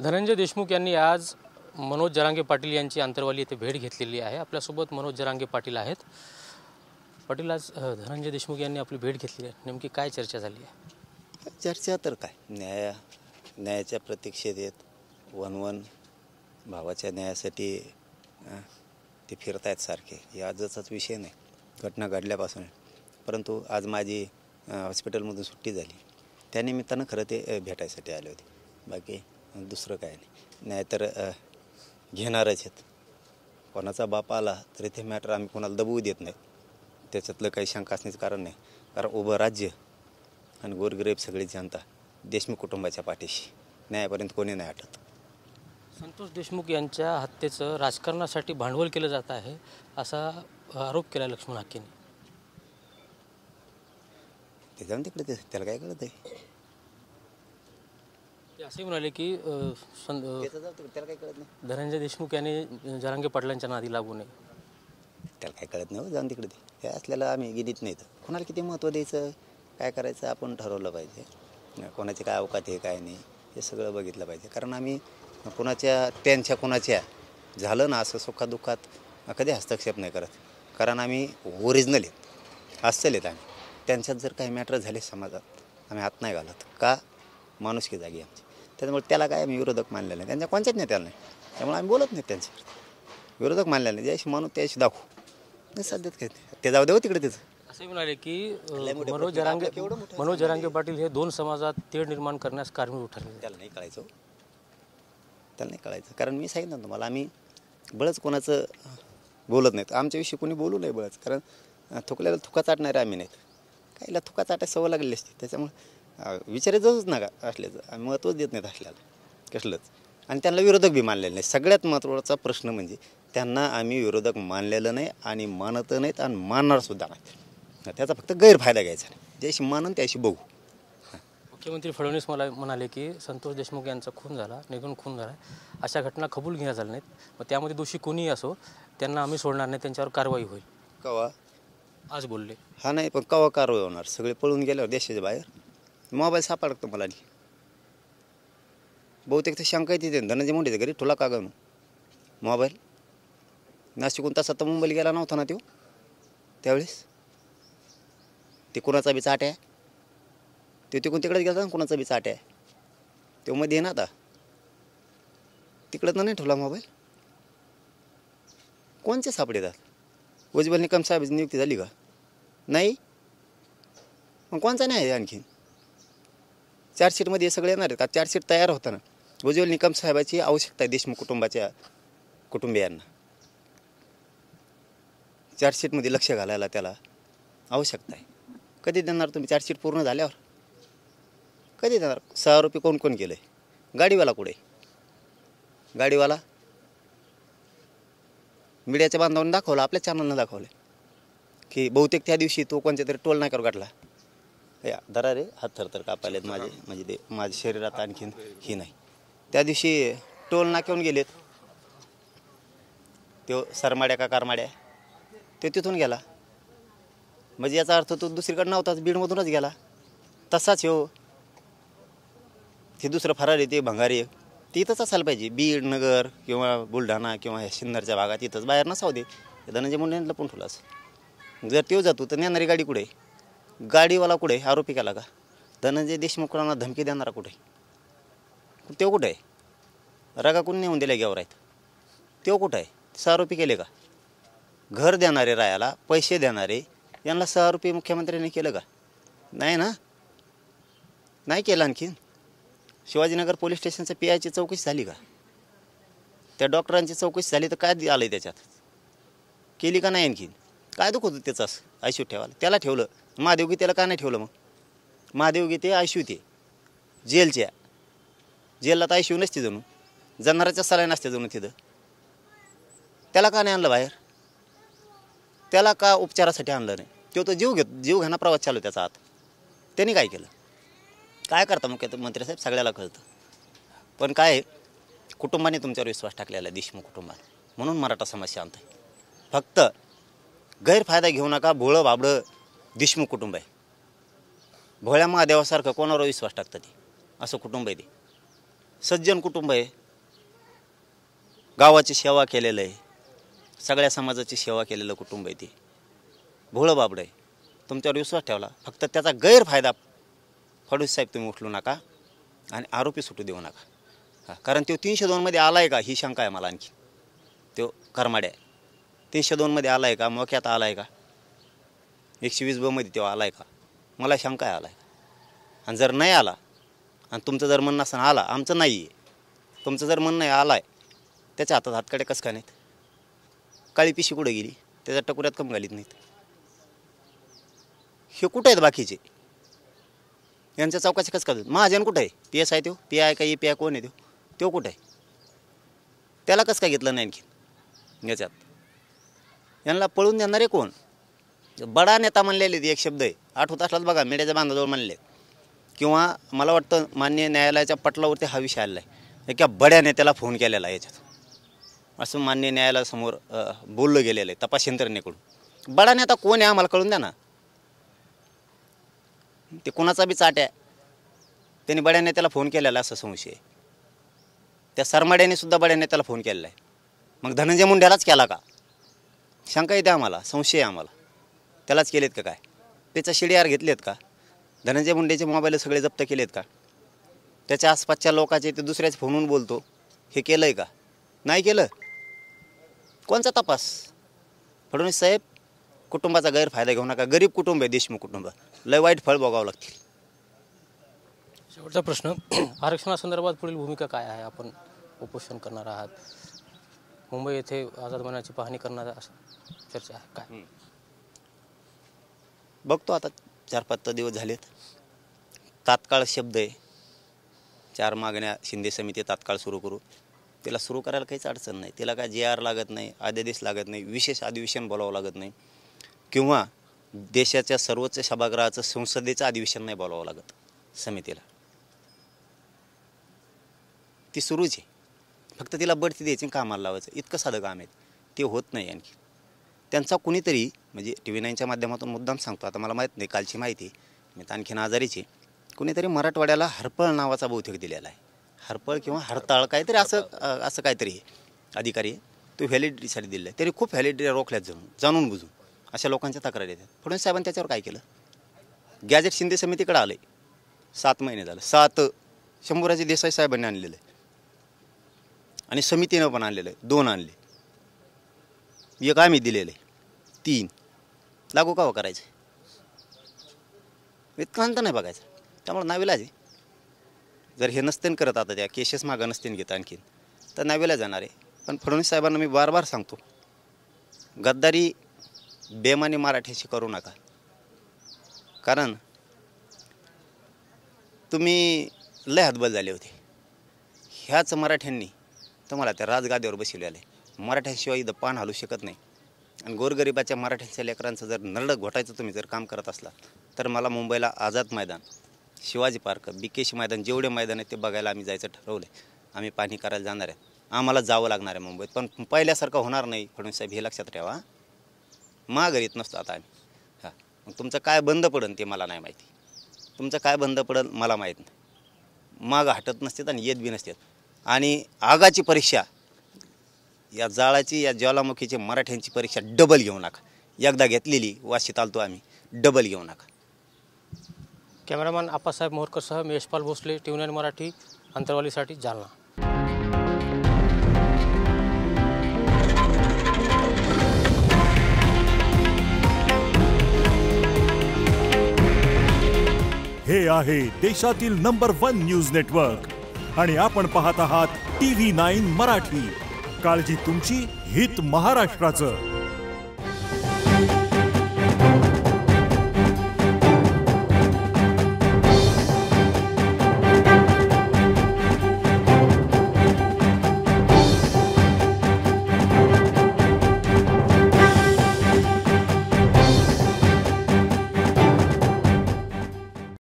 धनंजय देशमुख यांनी आज मनोज जरांगे पाटील यांची आंतरवाली येथे भेट घेतलेली आहे। आपल्यासोबत मनोज जरांगे पाटील आहेत। पाटील, आज धनंजय देशमुख यांनी आपली भेट घेतली आहे, नेमकी काय चर्चा झाली आहे? चर्चा तर काय, न्यायाच्या प्रतीक्षेत येत वन भावाच्या न्यायासाठी ते फिरतायत सारखे। हे आजचाच विषय नाही, घटना घडल्यापासून। परंतु आज माझी हॉस्पिटलमधून सुट्टी झाली, त्यानिमित्तानं खरं ते भेटायसाठी आले होते। बाकी दुसरं काय नाही। न्याय तर घेणारच आहेत। कोणाचा बाप आला तरी ते मॅटर आम्ही कोणाला दबवू देत नाही, त्याच्यातलं काही शंका असण्याचं कारण नाही। कारण उभं राज्य आणि गोरगरीब सगळी जनता देशमुख कुटुंबाच्या पाठीशी, न्यायापर्यंत कोणी नाही हटत। संतोष देशमुख यांच्या हत्येचं राजकारणासाठी भांडवल केलं जात आहे असा आरोप केला लक्ष्मण हाकेंनी। ते जाऊन तिकडे, त्याला काय कळत आहे? ते असे म्हणाले की त्याला काय कळत नाही। धनंजय देशमुख यांनी जरांगे पाटलांच्या नादी लागू नये, त्याला काय कळत नाही। जाऊन तिकडे हे असल्याला आम्ही गिनीत नाही। तर कोणाला किती महत्त्व द्यायचं, काय करायचं आपण ठरवलं पाहिजे। कोणाचे काय अवकात आहे काय नाही हे सगळं बघितलं पाहिजे। कारण आम्ही कोणाच्या झालं ना असं सुखादुःखात कधी हस्तक्षेप नाही करत। कारण आम्ही ओरिजिनल आहेत, अस्सल आहेत आम्ही। त्यांच्यात जर काही मॅटर झाले समाजात आम्ही हात नाही घालत का, माणुसकी जागी आमची। त्याच्यामुळे त्याला काय आम्ही विरोधक मानलेलं नाही, त्यांच्या कोणत्याच नेत्याला नाही। त्यामुळे आम्ही बोलत नाही त्यांच्यावर, विरोधक मानलेलं नाही। ज्याशी मानू त्याशी दाखवू नाही, सध्यात काय ते जाऊ देऊ तिकडे। त्याचं असे म्हणाले की मनोज जरांगे पाटील हे दोन समाजात तेढ निर्माण करण्यास कारणीभूत ठरले। त्याला नाही कळायचं। कारण मी सांगितलं ना तुम्हाला, आम्ही बळच कोणाचं बोलत नाहीत। आमच्याविषयी कोणी बोलू नाही बळच, कारण थुकल्याला थुका चाटणारे आम्ही नाहीत। काहीला थुका चाटायची सवय लागलेली असते, त्याच्यामुळे विचारायचंच ना का असल्याचं आम्ही महत्त्वच देत नाहीत असल्याला कसलंच। आणि त्यांना विरोधक बी मानलेलं नाही। सगळ्यात महत्त्वाचा प्रश्न म्हणजे त्यांना आम्ही विरोधक मानलेलं नाही आणि मानत नाहीत आणि मानणारसुद्धा नाहीत। त्याचा फक्त गैरफायदा घ्यायचा नाही, ज्याशी मानून त्याशी बघू। मुख्यमंत्री फडणवीस मला म्हणाले की संतोष देशमुख यांचा खून झाला, निर्घृण खून झाला, अशा घटना कबूल घेण्यात झाल्या नाहीत। मग त्यामध्ये दोषी कोणीही असो त्यांना आम्ही सोडणार नाही, त्यांच्यावर कारवाई होईल। कवा आज बोलले हा नाही, पण कवा कारवाई होणार? सगळे पळून गेल्यावर देशाच्या बाहेर मोबाईल सापडतो मला आधी। बहुतेक ते शंका येते धनंजय मुंडेच्या घरी ठुला का गं मोबाईल? नाशिकून तसा तर मुंबईला गेला नव्हता ना तो त्यावेळेस। ते कुणाचा बी चाट आहे, ते तिकडून तिकडेच गेला ना, कुणाचा बी चाट आहे तो मध्ये ना। आता तिकडं तर नाही ठेवला मोबाईल। कोणचे सापडेतात? उज्ज्वल निकम साहेबांची नियुक्ती झाली का? नाही, मग कोणचा नाही आहे आणखीन? चार्जशीटमध्ये हे सगळे येणार आहेत का? चार्जशीट तयार होतं ना। उज्ज्वल निकम साहेबाची आवश्यकता आहे देशमुख कुटुंबाच्या कुटुंबियांना। चार्जशीटमध्ये लक्ष घालायला त्याला आवश्यकता आहे। कधी देणार तुम्ही चार्जशीट पूर्ण झाल्यावर? कधी देणार? 6 आरोपी कोण कोण केलं आहे? गाडीवाला कुठे? गाडीवाला मीडियाच्या बांधवांनी दाखवलं, आपल्या चॅनलनं दाखवलं की बहुतेक त्या दिवशी तो कोणत्या तरी टोल नाक्यावर गाठला। या दरा रे हात थरथर कापायलेत माझे, म्हणजे ते माझ्या शरीरात आणखीन ही नाही। त्या दिवशी टोल नाक्यावरून गेलेत, तो सरमाड्या का कारमाड्या तो तिथून गेला, म्हणजे याचा अर्थ तो दुसरीकडे नव्हताच, बीडमधूनच गेला। तसाच हो ते दुसरं फरारी ते भंगारी ते इथंच असायला पाहिजे, बीड नगर किंवा बुलढाणा किंवा ह्या सिन्नरच्या भागात इथंच, बाहेर नसावं दे। धनंजय मुंडेंना लपून ठेवलं असं। जर तो जातो तर नेणारी गाडी कुठे? गाडीवाला कुठे? आरोपी केला का? धनंजय देशमुखांना धमकी देणारा कुठे? तो कुठे आहे? रगा कोणी नेऊन दिल्या गेवर आहेत, तो कुठं आहे? 6 आरोपी केले का? घर देणारे रायाला, पैसे देणारे यांना 6 आरोपी मुख्यमंत्र्यांनी केलं का? नाही ना, नाही केलं। आणखीन शिवाजीनगर पोलीस स्टेशनच्या PIची चौकशी झाली का? त्या डॉक्टरांची चौकशी झाली तर काय आलं आहे त्याच्यात? केली का नाही? आणखीन काय दुखत होतं त्याचं असं आयशू ठेवायला? त्याला ठेवलं, महादेव गीतेला का नाही ठेवलं? मग महादेव गीते आयशू ते जेलच्या, जेलला तर आयशू नसते जणू, जनावराच्या सलाय नसते जणू तिथं, त्याला का नाही आणलं बाहेर? त्याला का उपचारासाठी आणलं नाही? तो तर जीव घाणा प्रवास चालू त्याचा आत, त्यांनी काय केलं? काय करता मुख्यमंत्री साहेब? सगळ्याला कळतं, पण काय कुटुंबाने तुमच्यावर विश्वास टाकलेला आहे, देशमुख कुटुंबाने, म्हणून मराठा समाज शांत आहे। फक्त गैरफायदा घेऊ नका। भोळं बाबडं देशमुख कुटुंब आहे, भोळ्या महादेवासारखं कोणावर विश्वास टाकतं ते, असं कुटुंब आहे ते। सज्जन कुटुंब आहे, गावाची सेवा केलेलं आहे, सगळ्या समाजाची सेवा केलेलं कुटुंब आहे. ते भोळं बाबड आहे. तुमच्यावर विश्वास ठेवला, फक्त त्याचा गैरफायदा फडणवीस साहेब तुम्ही उचलू नका आणि आरोपी सुटू देऊ नका. कारण तो 302मध्ये आला आहे का ही शंका आहे मला. आणखी तो करमाड्या 302मध्ये आला आहे का, मोक्यात आला आहे का, 120B मध्ये तो आला आहे का, मला शंका आहे आला आहे. आणि जर नाही आला आणि तुमचं जर म्हणणं असं आला, आमचं नाही आहे, तुमचं जर म्हणणं आहे आला आहे, त्याच्या हातात हातकडे कसं काय नाहीत? काळी पिशी कुठे गेली? त्याच्या टकुऱ्यात कम घालीत नाहीत. हे कुठं आहेत बाकीचे? यांच्या चौकाशी कसं काय? महाजन कुठं आहे? PS आहे तो, PI का EPI कोण आहे तो कुठं आहे? त्याला कसं काय घेतलं नाही आणखी याच्यात? यांना पळून देणारे कोण? बडा नेता म्हणलेले एक शब्द आहे, आठवत असलाच बघा, मीडियाच्या बांधाजवळ म्हणले. किंवा मला वाटतं मान्य न्यायालयाच्या पटलावरती हा विषय आलेला आहे, एका बड्या नेत्याला फोन केलेला आहे याच्यात, असं मान्य न्यायालयासमोर बोललं गेलेलं आहे तपास यंत्रणेकडून. बडा नेता कोण आहे आम्हाला कळून द्या ना. ते कोणाचा बी चाट आहे, त्यांनी बड्या नेत्याला फोन केलेला असं संशय. त्या सरमाड्याने सुद्धा बड्या नेत्याला फोन केलेला आहे. मग धनंजय मुंड्यालाच केला का? शंका येते आम्हाला, संशय आहे आम्हाला. त्यालाच केलेत का काय? त्याचा CDR घेतलेत का? धनंजय मुंडेचे मोबाईल सगळे जप्त केलेत का? त्याच्या आसपासच्या लोकांचे ते दुसऱ्याच फोनवरून बोलतो, हे केलं आहे का? नाही केलं. कोणचा तपास? फडणवीस साहेब, कुटुंबाचा गैरफायदा घेऊ नका. गरीब कुटुंब आहे देशमुख कुटुंब, लय वाईट फळ भोगावं लागतील. शेवटचा प्रश्न, आरक्षणासंदर्भात पुढील भूमिका काय आहे? आपण उपोषण करणार आहात, मुंबई येथे आझाद मैदानाची पाहणी करणार असं चर्चा आहे काय? बघतो आता, 4-5 दिवस झालेत. तात्काळ शब्द आहे, 4 मागण्या शिंदे समिती तात्काळ सुरू करू. तिला सुरू करायला काहीच अडचण नाही. तिला काय JR लागत नाही, अध्यादेश लागत नाही, विशेष अधिवेशन बोलावं लागत नाही, किंवा देशाच्या सर्वोच्च सभागृहाचं संसदेचं अधिवेशन नाही बोलावं लागत समितीला. ती सुरूच आहे, फक्त तिला बढती द्यायची, कामाला लावायचं, इतकं साधं काम आहे. ते होत नाही. आणखी त्यांचा कुणीतरी, म्हणजे TV9च्या माध्यमातून मुद्दाम सांगतो, आता मला माहीत नाही, कालची माहिती, मी तर आणखीन आजारीची, कुणीतरी मराठवाड्याला हरपळ नावाचा बहुतेक दिलेला आहे. हरपळ किंवा हरताळ काहीतरी असं काहीतरी अधिकारी आहे, तो व्हॅलिडिटीसाठी दिलेला आहे. तरी खूप व्हॅलिडिटी रोखल्यात जाणून बुजून अशा लोकांच्या तक्रारी येतात. फडणवीस साहेबांनी त्याच्यावर काय केलं? गॅजेट शिंदे समितीकडे आलं आहे, 7 महिने झालं. 7 शंभूराजे देसाई साहेबांनी आणलेलं आहे आणि समितीनं पण आणलेलं आहे. 2 आणले, एक आम्ही दिलेलं आहे, 3 लागू का करायचं? इतकं अंत नाही बघायचं. त्यामुळे नाविलाज आहे. जर हे नसतेन करत, आता त्या केसेस मागं नसतेन घेत आणखीन, तर नाविलाज जाणार आहे. पण फडणवीस साहेबांना मी बार सांगतो, गद्दारी बेमानी मराठ्याशी करू नका. कारण तुम्ही लय हातबल झाले होते. ह्याच मराठ्यांनी तुम्हाला त्या राजगाद्यावर बसवलेलं आहे. मराठ्यांशिवाय इथं पान हलू शकत नाही. आणि गोरगरिबाच्या मराठ्यांच्या लेकरांचं जर नरडं घोटायचं तुम्ही जर काम करत असला, तर मला मुंबईला आझाद मैदान, शिवाजी पार्क, BKC मैदान, जेवढे मैदान आहेत ते बघायला आम्ही जायचं ठरवलं आहे. आम्ही पाहणी करायला जाणार आहे. आम्हाला जावं लागणार आहे मुंबईत. पण पहिल्यासारखं होणार नाही फडणवीस साहेब, हे लक्षात ठेवा. माघारीत नसतो आता आम्ही. मग तुमचं काय बंद पडेल ते मला नाही माहिती. तुमचं काय बंद पडेल मला माहीत नाही. मागं हटत नसतात आणि येत बी नसतात. आणि आगाची परीक्षा, या जाळाची, या ज्वालामुखीची मराठ्यांची परीक्षा डबल घेऊ नका. एकदा घेतलेली, वाशीत आलतो आम्ही, डबल घेऊ नका. कॅमेरामॅन आप्पासाहेब मोरकरसह मी यशपाल भोसले, TV9 मराठी, अंतरवालीसाठी जालना. हे आहे देशातील नंबर 1 न्यूज नेटवर्क आणि आपण पाहत आहात TV9 मराठी. काळजी तुमची, हित महाराष्ट्राचं.